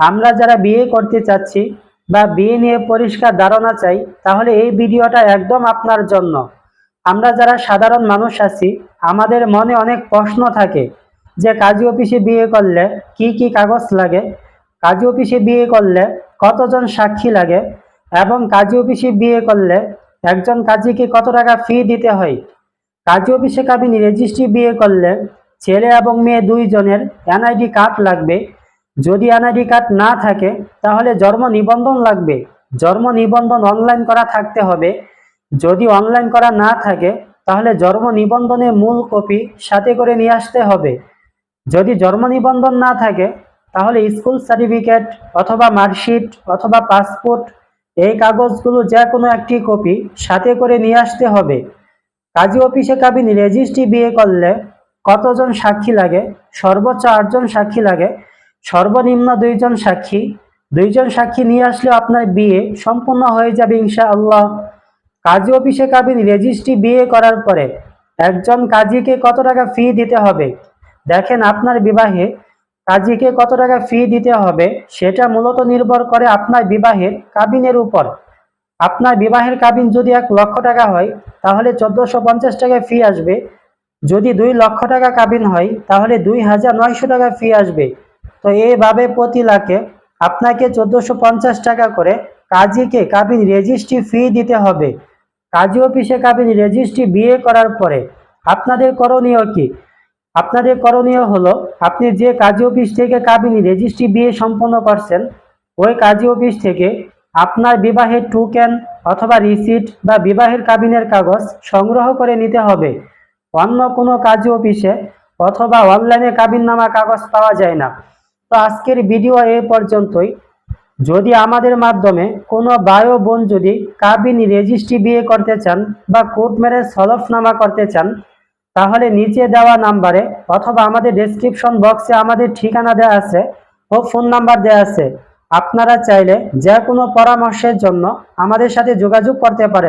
আমরা যারা বিয়ে করতে চাচ্ছি বা বিয়ে নিয়ে পরিষ্কার ধারণা চাই, তাহলে এই ভিডিওটা একদম আপনার জন্য। আমরা যারা সাধারণ মানুষ আছি, আমাদের মনে অনেক প্রশ্ন থাকে যে কাজী অফিসে বিয়ে করলে কি কি কাগজ লাগে, কাজী অফিসে বিয়ে করলে কতজন সাক্ষী লাগে, এবং কাজী অফিসে বিয়ে করলে একজন কাজীকে কত টাকা ফি দিতে হয়। কাজী অফিসে কাবিনী রেজিস্ট্রি বিয়ে করলে ছেলে এবং মেয়ে দুইজনের এনআইডি কার্ড লাগবে। যদি এনআইডি কার্ড না থাকে তাহলে জন্ম নিবন্ধন লাগবে। জন্ম নিবন্ধন অনলাইন করা থাকতে হবে। যদি অনলাইন করা না থাকে তাহলে জন্ম নিবন্ধনের মূল কপি সাথে করে নিয়ে আসতে হবে। যদি জন্ম নিবন্ধন না থাকে তাহলে স্কুল সার্টিফিকেট অথবা মার্কশিট অথবা পাসপোর্ট, এই কাগজগুলো যে কোনো একটি কপি সাথে করে নিয়ে আসতে হবে। কাজী অফিসে কাবিনী রেজিস্ট্রি বিয়ে করলে কতজন সাক্ষী লাগে? সর্বোচ্চ 8 জন সাক্ষী লাগে, সর্বনিম্ন 2 জন সাক্ষী। 2 জন সাক্ষী নিয়ে আসলে আপনার বিয়ে সম্পূর্ণ হয়ে যাবে ইনশাআল্লাহ। কাজী অফিসে কাবিনী রেজিস্ট্রি বিয়ে করার পরে একজন কাজীকে কত টাকা ফি দিতে হবে? দেখেন, আপনার বিবাহে কাজীকে কত টাকা ফি দিতে হবে সেটা মূলত নির্ভর করে আপনার বিবাহের কাবিনের উপর। আপনার বিবাহের কাবিন যদি 1 লক্ষ টাকা হয় তাহলে 1450 টাকা ফি আসবে। যদি 2 লক্ষ টাকা কাবিন হয় তাহলে 2900 টাকা ফি আসবে। তো এইভাবে প্রতি লাখে আপনাকে 1450 টাকা করে কাজীকে কাবিন রেজিস্ট্রি ফি দিতে হবে। কাজী অফিসে কাবিন রেজিস্ট্রি বিয়ে করার পরে আপনাদের করণীয় কি? আপনাদের করণীয় হলো, আপনি যে কাজী অফিস থেকে কাবিনী রেজিস্ট্রি বিয়ে সম্পন্ন করছেন ওই কাজী অফিস থেকে আপনার বিবাহের টোকেন অথবা রিসিট বা বিবাহের কাবিনের কাগজ সংগ্রহ করে নিতে হবে। অন্য কোনো কাজী অফিসে অথবা অনলাইনে কাবিননামা কাগজ পাওয়া যায় না। তো আজকের ভিডিও এই পর্যন্তই। যদি আমাদের মাধ্যমে কোনো ভাই ও বোন যদি কাবিনী রেজিস্ট্রি বিয়ে করতে চান বা কোর্ট ম্যারেজ হলফনামা করতে চান, তাহলে নিচে দেওয়া নাম্বারে অথবা আমাদের ডেসক্রিপশন বক্সে আমাদের ঠিকানা দেওয়া আছে ও ফোন নাম্বার দেওয়া আছে। আপনারা চাইলে যে কোনো পরামর্শের জন্য আমাদের সাথে যোগাযোগ করতে পারেন।